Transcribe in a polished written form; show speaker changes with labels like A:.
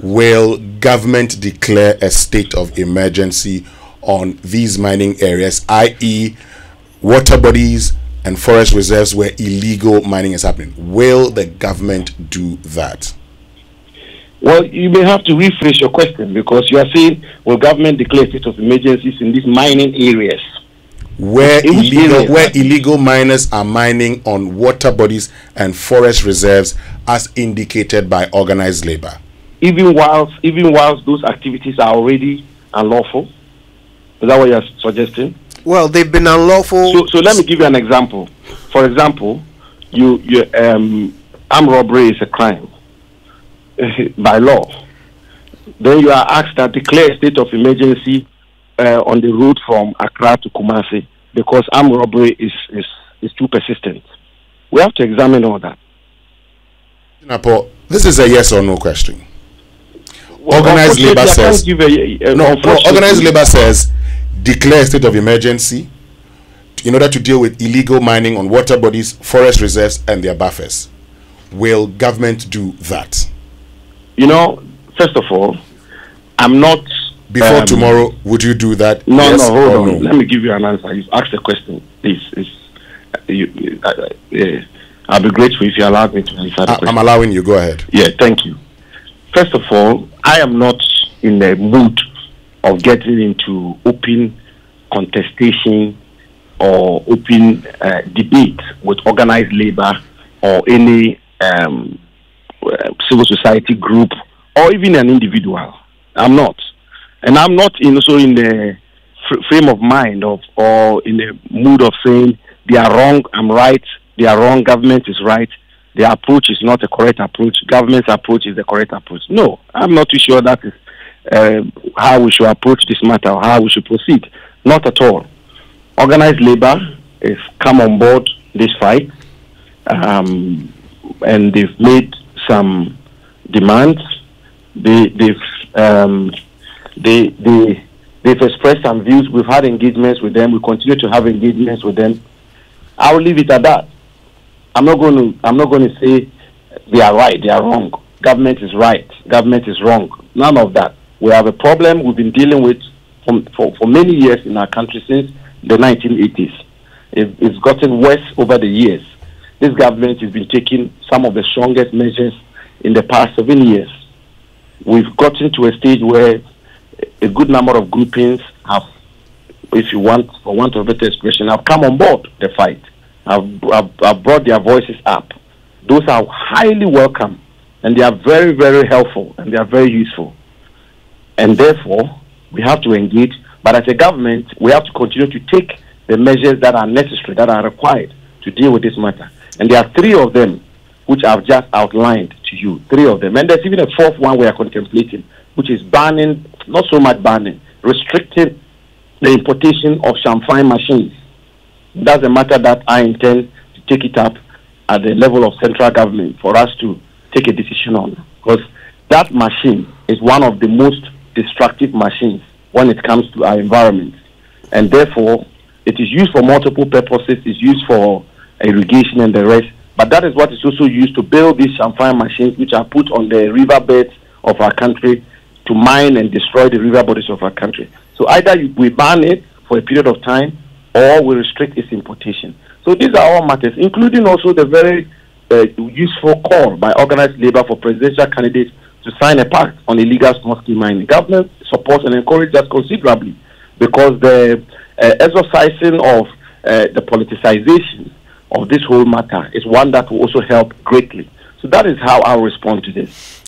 A: Will government declare a state of emergency on these mining areas, i.e., water bodies and forest reserves where illegal mining is happening? Will the government do that?
B: Well, you may have to rephrase your question, because you are saying, will government declare state of emergencies in these mining areas?
A: Where illegal miners are mining on water bodies and forest reserves as indicated by organized labor.
B: Even whilst those activities are already unlawful? Is that what you're suggesting?
C: Well, they've been unlawful.
B: So let me give you an example. For example, armed robbery is a crime by law. Then you are asked to declare a state of emergency on the road from Accra to Kumasi because armed robbery is too persistent. We have to examine all that.
A: Napo, this is a yes or no question. Organized labor says organized labor says declare a state of emergency in order to deal with illegal mining on water bodies, forest reserves, and their buffers. Will government do that?
B: You know, first of all, I'm not.
A: Before tomorrow, would you do that?
B: No,
A: yes,
B: no, hold on.
A: No?
B: Let me give you an answer. You've asked a question. Please, I'll be grateful if you allow me to answer the question.
A: I'm allowing you. Go ahead.
B: Yeah, thank you. First of all, I am not in the mood of getting into open contestation or open debate with organized labor or any civil society group or even an individual. I'm not. And I'm not also in the frame of mind or in the mood of saying they are wrong, I'm right, they are wrong, government is right. Their approach is not a correct approach. Government's approach is the correct approach. No, I'm not too sure that is how we should approach this matter or how we should proceed. Not at all. Organized labor has come on board this fight, and they've made some demands. They've expressed some views. We've had engagements with them. We continue to have engagements with them. I will leave it at that. I'm not going to say they are right, they are wrong. Government is right, government is wrong. None of that. We have a problem we've been dealing with for many years in our country since the 1980s. It's gotten worse over the years. This government has been taking some of the strongest measures in the past 7 years. We've gotten to a stage where a good number of groupings have, if you want, for want of a better expression, have come on board the fight. Have brought their voices up. Those are highly welcome, and they are very, very helpful, and they are very useful. And therefore, we have to engage. But as a government, we have to continue to take the measures that are necessary, that are required to deal with this matter. And there are 3 of them which I've just outlined to you. 3 of them. And there's even a 4th one we are contemplating, which is banning, not so much banning, restricting the importation of champagne machines. That's a matter that I intend to take it up at the level of central government for us to take a decision on. Because that machine is one of the most destructive machines when it comes to our environment. And therefore, it is used for multiple purposes. It's used for irrigation and the rest. But that is what is also used to build these champagne machines, which are put on the riverbeds of our country to mine and destroy the river bodies of our country. So either we ban it for a period of time, or we restrict its importation. So these are all matters, including also the very useful call by organized labor for presidential candidates to sign a pact on illegal small-scale mining. Government supports and encourages us considerably because the exercising of the politicization of this whole matter is one that will also help greatly. So that is how I'll respond to this.